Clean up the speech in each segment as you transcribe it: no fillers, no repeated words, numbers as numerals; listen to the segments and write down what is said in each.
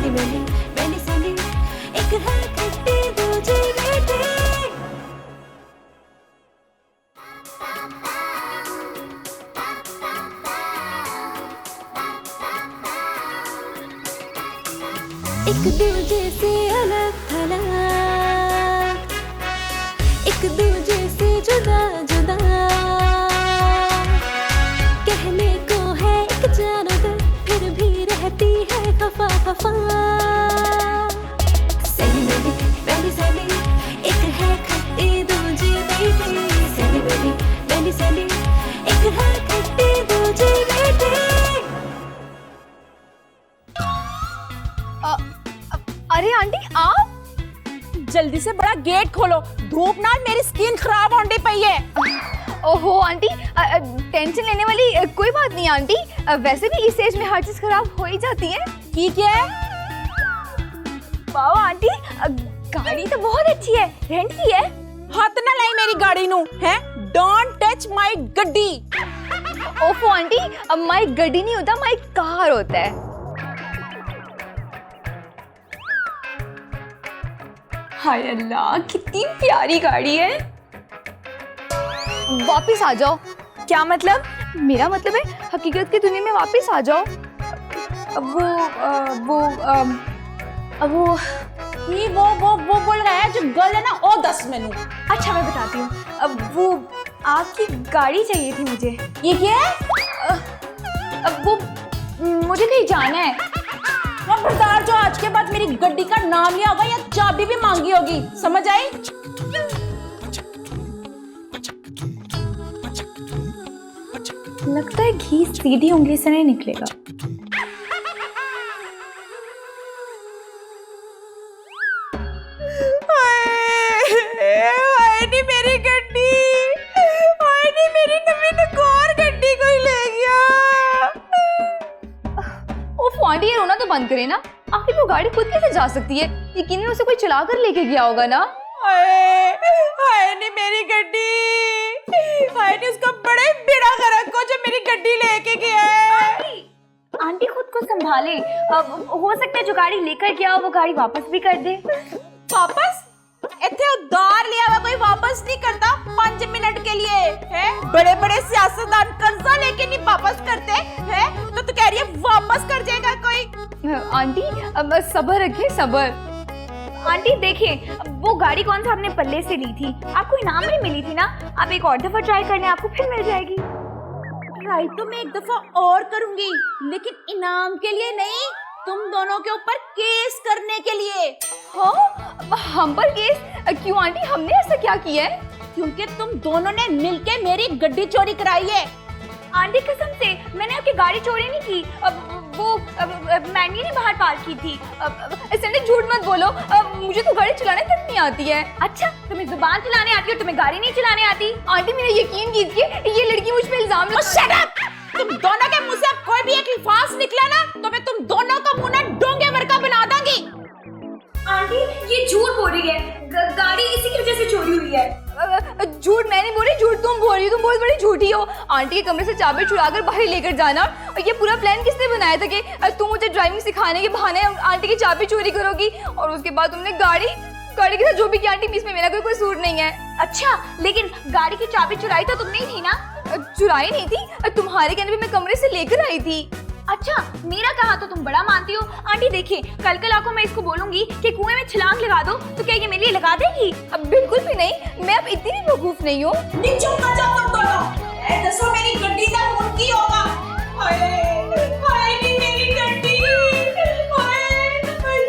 सैली मैली मैली सैली, एक है खट्टी दूजी मीठी। एक दूजे से अलग थलग, एक दूजे से जुदा जुदा, कहने को है एक जानवर फिर भी रहती है खफा खफा। सैली मैली मैली सैली, एक है खट्टी दूजी मीठी। सैली मैली मैली सैली, एक है खट्टी दूजी मीठी। अरे आंटी आप जल्दी से बड़ा गेट खोलो, धूप ना मेरी स्किन खराब होने पई है। ओहो आंटी टेंशन लेने वाली कोई बात नहीं आंटी, वैसे भी इस एज में हर चीज खराब हो ही जाती है। ठीक है वाह आंटी गाड़ी तो बहुत अच्छी है, रेंट की है। हाथ ना लाई मेरी गाड़ी नू है, डोंट टच माय गड्डी। ओफो आंटी अब माई गड्डी नहीं होता, माई कार होता है। हाय अल्लाह कितनी प्यारी गाड़ी है। वापिस आ जाओ। क्या मतलब? मेरा मतलब है हकीकत की दुनिया में वापिस आ जाओ। वो बोल रहा है जो गर्ल है ना ओ 10 मेनू। अच्छा मैं बताती हूँ, अब वो आपकी गाड़ी चाहिए थी मुझे। ये क्या है? अब वो मुझे कहीं जाना है। खबरदार जो आज के बाद मेरी गड्डी का नाम लिया होगा या चाबी भी मांगी होगी, समझ आई? लगता है घी सीधी उंगली से नहीं निकलेगा। हाय नहीं मेरी गड्डी, हाय नहीं मेरी नवीन और गड्डी कोई ले गया। ओफ आंटी ये रोना तो बंद करे ना, आखिर वो गाड़ी खुद कैसे जा सकती है? यकीनन उसे कोई चला कर लेके गया होगा ना। हाय नहीं मेरी गड्डी, हाय नहीं उसका बड़े बेड़ा गर्क को जो मेरी गड्डी लेके गया है। आंटी खुद को संभाले, अब हो सकता है जो गाड़ी लेकर गया वो गाड़ी वापस भी कर दे। वापस? इतने उधार लिया हुआ कोई वापस नहीं करता 5 मिनट के लिए है। बड़े बड़े सियासतदान कर्जा लेके नहीं वापस करते हैं, तो तू कह रही है वापस कर जाएगा कोई? आंटी अब सब्र रखिए सब्र। आंटी देखिए वो गाड़ी कौन सा आपने पल्ले से ली थी, आपको इनाम में मिली थी ना, आप एक और दफा ट्राई करने आपको फिर मिल जाएगी। ट्राई तो मैं एक दफा और करूंगी, लेकिन इनाम के लिए नहीं, तुम दोनों के ऊपर केस करने के लिए। हाँ हम पर केस? क्यों आंटी हमने ऐसा क्या किया है? क्योंकि तुम दोनों ने मिलके मेरी गड्डी चोरी कराई है। आंटी कसम से मैंने आपकी गाड़ी चोरी नहीं की, मैंडी ने बाहर पार्क की थी। संडे झूठ मत बोलो, मुझे तो गाड़ी चलाने तक नहीं आती है। अच्छा तुम्हें जुबान चलाने आती है और तुम्हें गाड़ी नहीं चलाने आती? आंटी मेरा यकीन कीजिए ये लड़की मुझ पे इल्जाम शट अप! तुम दोनों के मुंह से कोई भी एक अल्फाज निकला ना तो मैं तुम दोनों का मुंह ना डोंगे भर का बना दूंगी। आंटी ये झूठ बोल रही है, गाड़ी इसी की वजह से चोरी हुई है। झूठ मैं नहीं बोल रही, झूठ तुम बोल रही हो, तुम बहुत बड़ी झूठी हो। आंटी के कमरे से चाबी चुराकर बाहर लेकर जाना, और ये पूरा प्लान किसने बनाया था कि तुम मुझे ड्राइविंग सिखाने के बहाने आंटी की चाबी चोरी करोगी, और उसके बाद तुमने गाड़ी के साथ जो भी किया। आंटी इसमें मेरा कोई कसूर नहीं है। अच्छा लेकिन गाड़ी की चाबी चुराई तो तुमने ही थी ना? चुराई नहीं थी, तुम्हारे कहने पे मैं कमरे से लेकर आई थी। अच्छा मेरा कहा तो तुम बड़ा मानती हो। आंटी देखिए कल आको मैं इसको बोलूंगी कि कुएं में छलांग लगा दो, तो क्या ये मेरे लिए लगा देगी? अब बिल्कुल भी नहीं, मैं अब इतनी भी बेवकूफ नहीं हूँ। चुप कर जाओ तुम दोनों, दसो मेरी गड्डी का मुर्गी होगा। हाय नहीं मेरी गड्डी, हाय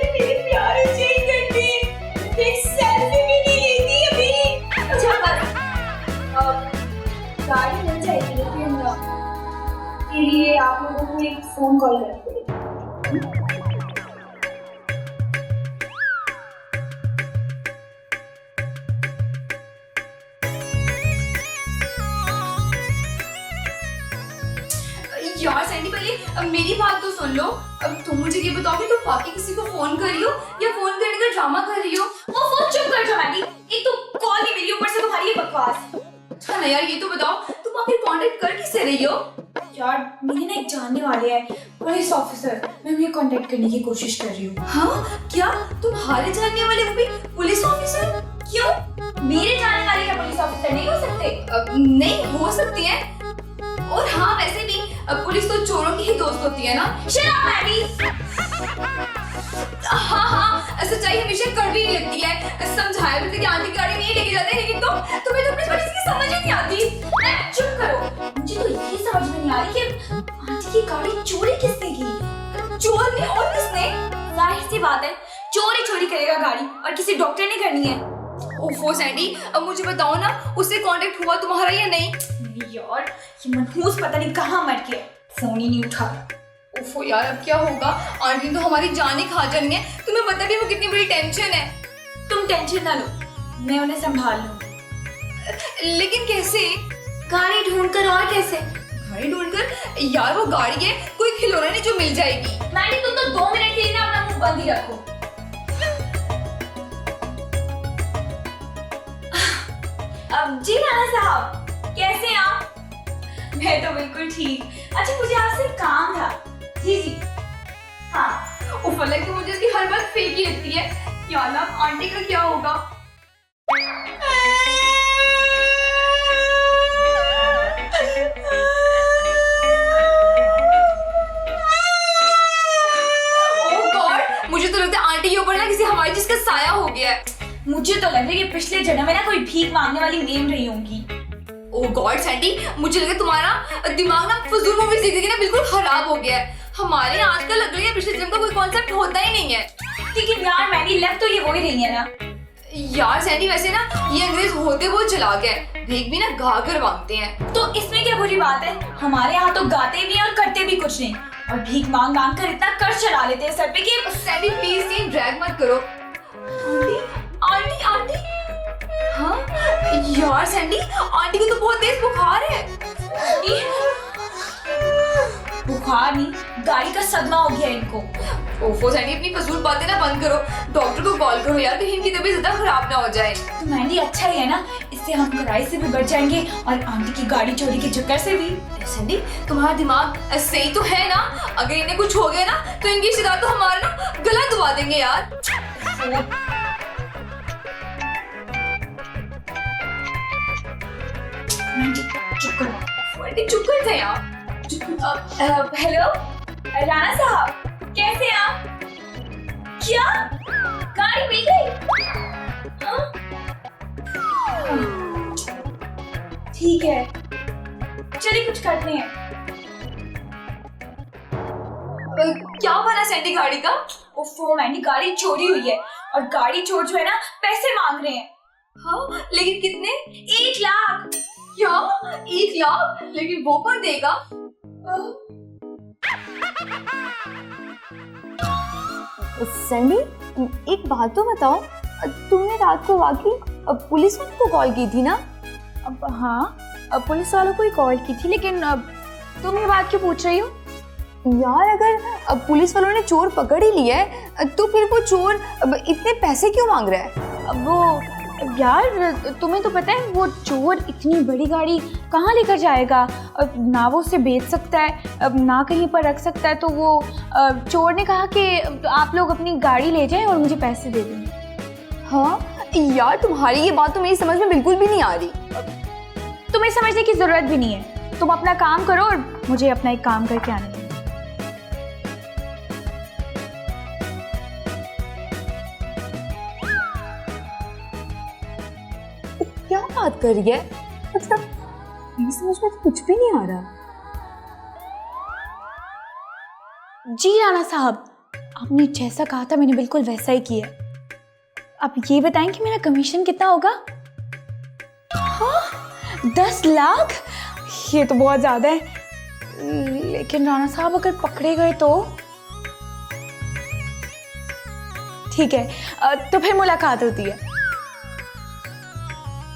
मेरी प्यारी सी गड्डी, एक सेल्फी भी नहीं ली थी अभी। अच्छा बस गाड़ी मिल जाएगी, लेकिन के लिए आप लोगों को एक फोन कॉल करना पड़ेगा। यार सैंडी पहले मेरी बात तो सुन लो। अब तुम मुझे ये बताओ कि तुम वाकई किसी को फोन कर रही हो या फोन करने का ड्रामा कर रही हो? वो फोन चुप कर जाओ मैडी, एक तो कॉल नहीं मिली, ऊपर से तुम्हारी ये बकवास। अच्छा ना यार ये तो बताओ तुम आखिर कांटेक्ट कर किससे रही हो? यार मेरे ना एक जानने वाले हैं पुलिस ऑफिसर, मैं उन्हें कांटेक्ट करने की कोशिश कर रही हूँ। हाँ क्या तुम्हारे जानने वाले वो भी पुलिस ऑफिसर? क्यों? मेरे जानने वाले क्या पुलिस ऑफिसर नहीं हो सकते? नहीं हो सकती है। और हाँ वैसे भी पुलिस तो चोरों की ही दोस्त होती है ना। Shut up Maddy. हाँ हाँ सच्चाई हमेशा कड़वी ही लगती है। समझाया भी था कि आंटी गाड़ी नहीं लेके जाते, लेकिन तुम्हें तो अपनी पुलिस की समझ ही नहीं आती। चुप करो, मुझे तो ये समझ में नहीं आ रही कि आंटी की गाड़ी चोरी किसने की? चोर ने और किसने? जाहिर सी बात है चोरी चोरी करेगा गाड़ी, और किसी डॉक्टर ने करनी है। ओफो सैंडी, अब मुझे बताओ ना उससे कांटेक्ट हुआ तुम्हारा या नहीं? नहीं यार, ये मनहूस पता नहीं कहाँ मर गया, फोन ही नहीं उठा। ओफो यार अब क्या होगा? आंटी ने तो हमारी जान ही खा जानी है। तुम्हें पता भी है वो कितनी बड़ी टेंशन है। तुम टेंशन ना लो, मैं उन्हें संभाल लूंगी। लेकिन कैसे? गाड़ी ढूंढकर। और कैसे? गाड़ी ढूंढकर? यार वो गाड़ी है, कोई खिलौना नहीं जो मिल जाएगी। मैंने तुम तो 2 मिनट के लिए ना अपना मुंह बंद ही रखो। अब जी राणा साहब, कैसे हैं आप? मैं तो बिल्कुल ठीक। अच्छा मुझे आपसे काम था। जी जी हाँ। उफ अलग तो मुझे इसकी हर बात फेक ही लगती है। या अल्लाह आंटी का क्या होगा? ओह गॉड, मुझे तो लगता है आंटी के ऊपर ना किसी हवाई जहाज का साया हो गया है। मुझे तो लग रहा है कि पिछले जन्म में ना कोई भीख मांगने वाली मेम रही होंगी। ओह गॉड सैंडी, मुझे लगा तुम्हारा दिमाग ना फजूल मूवीज देख के ना बिल्कुल खराब हो गया है। हमारे यहाँ आजकल लग रही है पिछले जन्म का कोई कॉन्सेप्ट होता ही नहीं है। लेकिन यार मैंने लग तो ये वही रही है ना। यार सैंडी वैसे ना ये अंग्रेज होते बहुत चालाक है, भीख भी ना गा कर मांगते हैं। तो इसमें क्या बुरी बात है? हमारे यहाँ तो गाते भी हैं और करते भी कुछ नहीं, और भीख मांग मांग कर इतना कर्ज चला लेते हैं सर पे कि। सैंडी प्लीज ये ड्रैग मत करो। Aunty aunty aunty. हाँ यार सैंडी, आंटी को तो बहुत तेज बुखार है। बुखार नहीं, गाड़ी का सदमा हो गया इनको। ओफो सैंडी अपनी फजूल बातें ना बंद करो, डॉक्टर को कॉल करो यार, कहीं इनकी तबीयत ज्यादा खराब ना हो जाए। तो मैंडी अच्छा ही है ना, इससे हम किराए से भी बच जाएंगे और आंटी की गाड़ी चोरी के चक्कर से भी। सैंडी तुम्हारा दिमाग सही तो है ना? अगर इन्हें कुछ हो गया ना तो इनकी रिश्तेदार तो हमारा ना गला दबा देंगे यार। चुप करो। आंटी चुप कर जाए यार। हेलो राणा साहब, कैसे हैं आप? क्या गाड़ी मिल गई? हाँ? ठीक है, चलिए कुछ करते हैं। क्या बना सैंडी गाड़ी का? ओफो मैंने गाड़ी चोरी हुई है, और गाड़ी चोर जो है ना पैसे मांग रहे हैं। हाँ लेकिन कितने? 1 लाख। क्या 1 लाख? लेकिन वो कौन देगा? सैंडी एक बात तो बताओ, तुमने रात को वाकई पुलिस वालों को कॉल की थी ना? अब हाँ पुलिस वालों को ही कॉल की थी, लेकिन तुम ये बात क्यों पूछ रही हो? यार अगर पुलिस वालों ने चोर पकड़ ही लिया है तो फिर वो चोर इतने पैसे क्यों मांग रहा है? अब वो यार तुम्हें तो पता है वो चोर इतनी बड़ी गाड़ी कहाँ लेकर जाएगा? ना वो उसे बेच सकता है, ना कहीं पर रख सकता है। तो वो चोर ने कहा कि आप लोग अपनी गाड़ी ले जाएं और मुझे पैसे दे दें। हाँ यार तुम्हारी ये बात तो मेरी समझ में बिल्कुल भी नहीं आ रही। तुम्हें समझने की जरूरत भी नहीं है, तुम अपना काम करो और मुझे अपना एक काम करके आने दो। क्या बात कर रही है? मतलब मेरी समझ में तो कुछ भी नहीं आ रहा। जी राणा साहब, आपने जैसा कहा था मैंने बिल्कुल वैसा ही किया। अब ये बताएं कि मेरा कमीशन कितना होगा? हाँ 10 लाख? ये तो बहुत ज्यादा है। लेकिन राणा साहब अगर पकड़े गए तो? ठीक है, तो फिर मुलाकात होती है।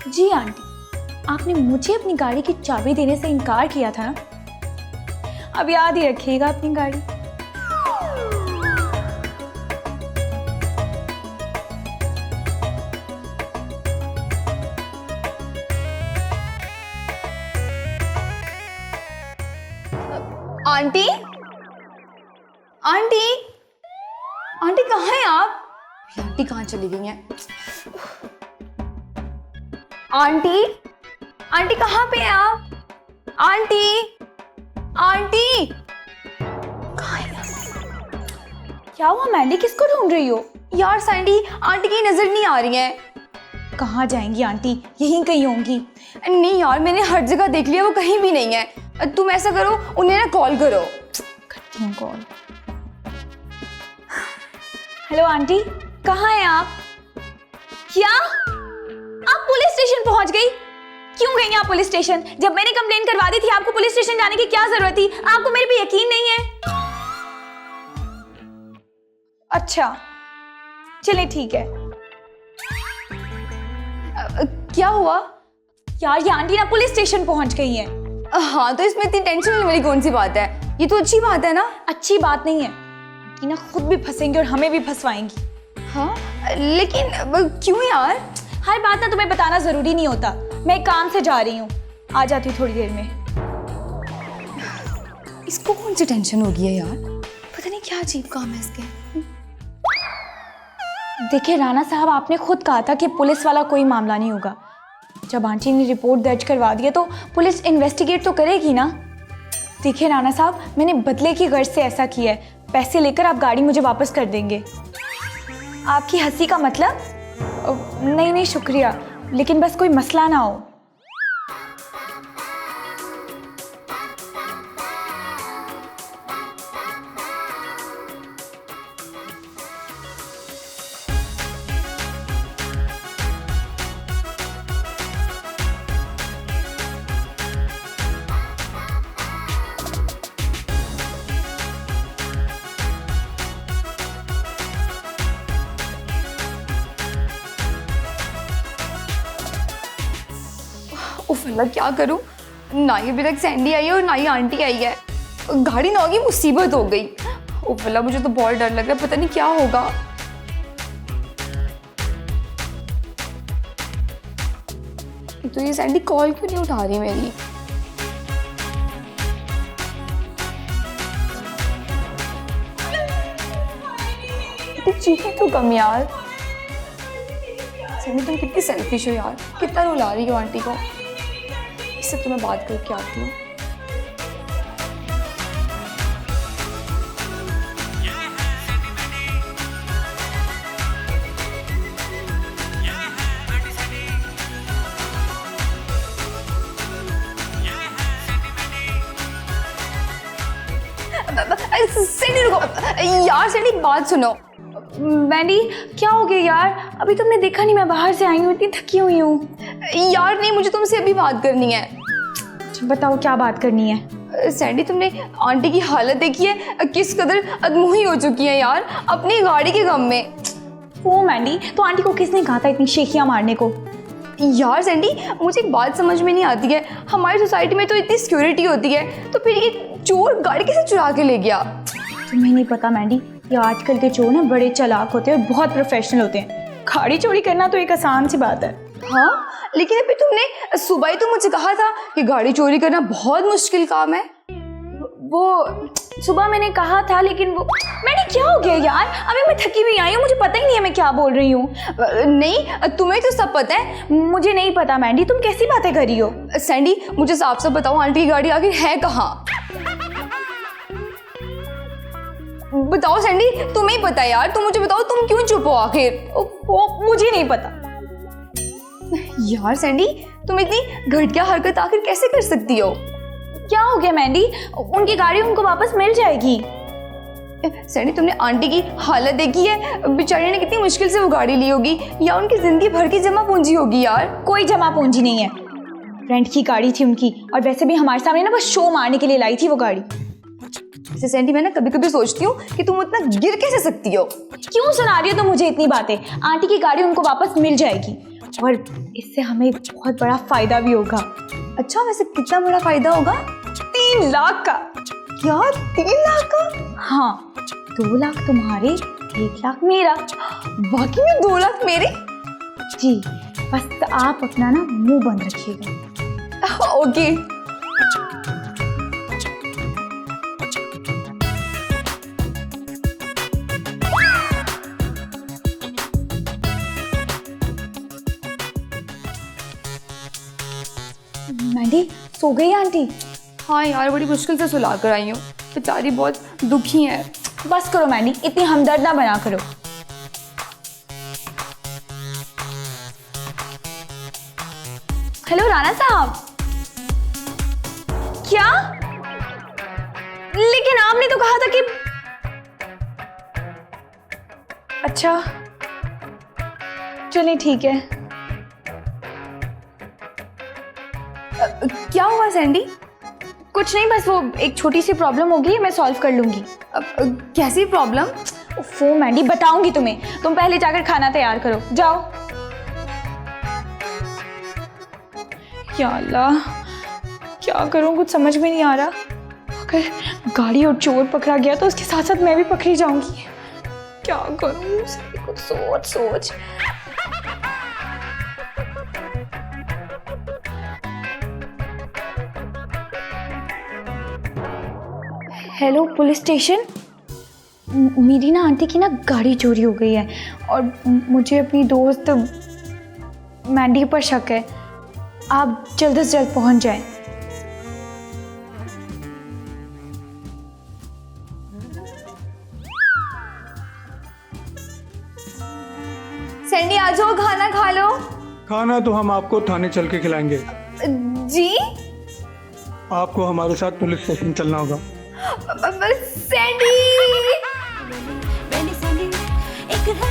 जी आंटी, आपने मुझे अपनी गाड़ी की चाबी देने से इनकार किया था ना? अब याद ही रखिएगा अपनी गाड़ी। आंटी, आंटी, आंटी कहाँ हैं आप? आंटी कहाँ चली गई हैं? आंटी, आंटी कहाँ पे हैं आप? आंटी, आंटी कहाँ है? क्या हुआ मैंडी, किसको ढूंढ रही हो? यार सैंडी, आंटी की नजर नहीं आ रही है। कहाँ जाएंगी आंटी, यहीं कहीं होंगी। नहीं यार, मैंने हर जगह देख लिया, वो कहीं भी नहीं है। तुम ऐसा करो, उन्हें ना कॉल करो। करती हूँ कॉल। हेलो आंटी, कहाँ हैं आप? क्या आप पुलिस स्टेशन पहुंच गई? क्यों गई आप पुलिस स्टेशन? जब मैंने कंप्लेन करवा दी थी, आपको पुलिस स्टेशन जाने की क्या जरूरत थी? आपको मेरे पे यकीन नहीं है? अच्छा चलिए ठीक है। क्या हुआ? यार ये आंटी ना पुलिस स्टेशन पहुंच गई है। हाँ, तो इसमें इतनी टेंशन लेने वाली कौन सी बात है? ये तो अच्छी बात है ना। अच्छी बात नहीं है, आंटी ना खुद भी फंसेंगी और हमें भी फंसवाएंगी। हाँ लेकिन क्यों यार? हर बात ना तुम्हें बताना जरूरी नहीं होता। मैं काम से जा रही हूँ, आ जाती हूँ थोड़ी देर में। इसको कौन सी टेंशन हो गई है यार? पता नहीं क्या अजीब काम है इसके। देखिए राणा साहब, आपने खुद कहा था कि पुलिस वाला कोई मामला नहीं होगा। जब आंटी ने रिपोर्ट दर्ज करवा दी है तो पुलिस इन्वेस्टिगेट तो करेगी ना। देखिए राणा साहब, मैंने बदले की गर्ज से ऐसा किया है। पैसे लेकर आप गाड़ी मुझे वापस कर देंगे। आपकी हंसी का मतलब? नहीं नहीं शुक्रिया, लेकिन बस कोई मसला ना हो। उफ अल्लाह, क्या करूं? ना ही अभी तक सैंडी आई है और ना ही आंटी आई है। गाड़ी ना होगी, मुसीबत हो गई। उफ अल्लाह, मुझे तो बहुत डर लग रहा है, पता नहीं क्या होगा। तो ये सैंडी कॉल क्यों नहीं उठा रही मेरी? चीखें तो कम यार। सैंडी तुम कितनी सेल्फिश हो यार, कितना रुला रही हो आंटी को। इससे तो मैं बात करके आती हूँ। सैंडी रुको यार, सैंडी बात सुनो। मैंडी क्या हो गया यार? अभी तुमने देखा नहीं, मैं बाहर से आई हूँ, इतनी थकी हुई हूँ। यार नहीं, मुझे तुमसे अभी बात करनी है। बताओ क्या बात करनी है? सैंडी तुमने आंटी की हालत देखी है? किस कदर अधमुही हो चुकी है यार अपनी गाड़ी के गम में। ओ मैंडी, तो आंटी को किसने कहा था इतनी शेखियाँ मारने को? यार सैंडी, मुझे एक बात समझ में नहीं आती है। हमारी सोसाइटी में तो इतनी सिक्योरिटी होती है, तो फिर ये चोर गाड़ी कैसे चुरा के ले गया? तुम्हें नहीं पता मैंडी, ये आजकल के चोर ना बड़े चालाक होते हैं और बहुत प्रोफेशनल होते हैं। गाड़ी चोरी करना तो एक आसान सी बात है। हाँ लेकिन अभी तुमने सुबह ही तो मुझे कहा था कि गाड़ी चोरी करना बहुत मुश्किल काम है। वो सुबह मैंने कहा था, लेकिन वो मैंने क्या हो गया यार? अभी मैं थकी हुई आई हूँ, मुझे पता ही नहीं है मैं क्या बोल रही हूँ। नहीं, तुम्हें तो सब पता है। मुझे नहीं पता मैंडी, तुम कैसी बातें कर रही हो? सैंडी मुझे साफ साफ बताओ, आंटी की गाड़ी आखिर है कहाँ? बताओ सैंडी, तुम्हें पता है यार, तुम मुझे बताओ, तुम क्यों चुप हो आखिर? मुझे नहीं पता। यार सैंडी, तुम इतनी घटिया हरकत आखिर कैसे कर सकती हो? क्या हो गया मैंडी? उनकी गाड़ी उनको वापस मिल जाएगी। सैंडी तुमने आंटी की हालत देखी है? बेचारी ने कितनी मुश्किल से वो गाड़ी ली होगी, या उनकी जिंदगी भर की जमा पूंजी होगी। यार कोई जमा पूंजी नहीं है, रेंट की गाड़ी थी उनकी, और वैसे भी हमारे सामने ना बस शो मारने के लिए लाई थी वो गाड़ी। सैंडी मैं ना कभी कभी सोचती हूँ कि तुम इतना गिर कैसे सकती हो? क्यों सुना रही हो तुम मुझे इतनी बातें? आंटी की गाड़ी उनको वापस मिल जाएगी और इससे हमें बहुत बड़ा फायदा भी होगा। अच्छा वैसे कितना बड़ा फायदा होगा? 3 लाख का। क्या 3 लाख का? हाँ, 2 लाख तुम्हारे, 1 लाख मेरा। बाकी में 2 लाख मेरे? जी, बस आप अपना ना मुंह बंद रखिएगा। ओके। सैंडी सो गई आंटी? हाँ यार, बड़ी मुश्किल से सुला कर आई हूँ, बेचारी बहुत दुखी है। बस करो मैंडी, इतनी हमदर्द ना बना करो। हेलो राणा साहब। क्या? लेकिन आपने तो कहा था कि अच्छा चलिए ठीक है। क्या हुआ सैंडी? कुछ नहीं, बस वो एक छोटी सी प्रॉब्लम होगी, मैं सॉल्व कर लूंगी। कैसी प्रॉब्लम? ओफो मैंडी, बताऊंगी तुम्हें, तुम पहले जाकर खाना तैयार करो, जाओ। या अल्लाह, क्या करूं, कुछ समझ में नहीं आ रहा। अगर गाड़ी और चोर पकड़ा गया तो उसके साथ साथ मैं भी पकड़ी जाऊंगी। क्या करूं, सभी कुछ सोच सोच। Hello police station. मेरी ना आंटी की ना गाड़ी चोरी हो गई है और मुझे अपनी दोस्त मैंडी पर शक है। आप जल्द से जल्द पहुंच जाएं। सैंडी आ जाओ, खाना खा लो। खाना तो हम आपको थाने चल के खिलाएंगे। जी? आपको हमारे साथ पुलिस स्टेशन चलना होगा। सैंडी मैंने सैंडी एक है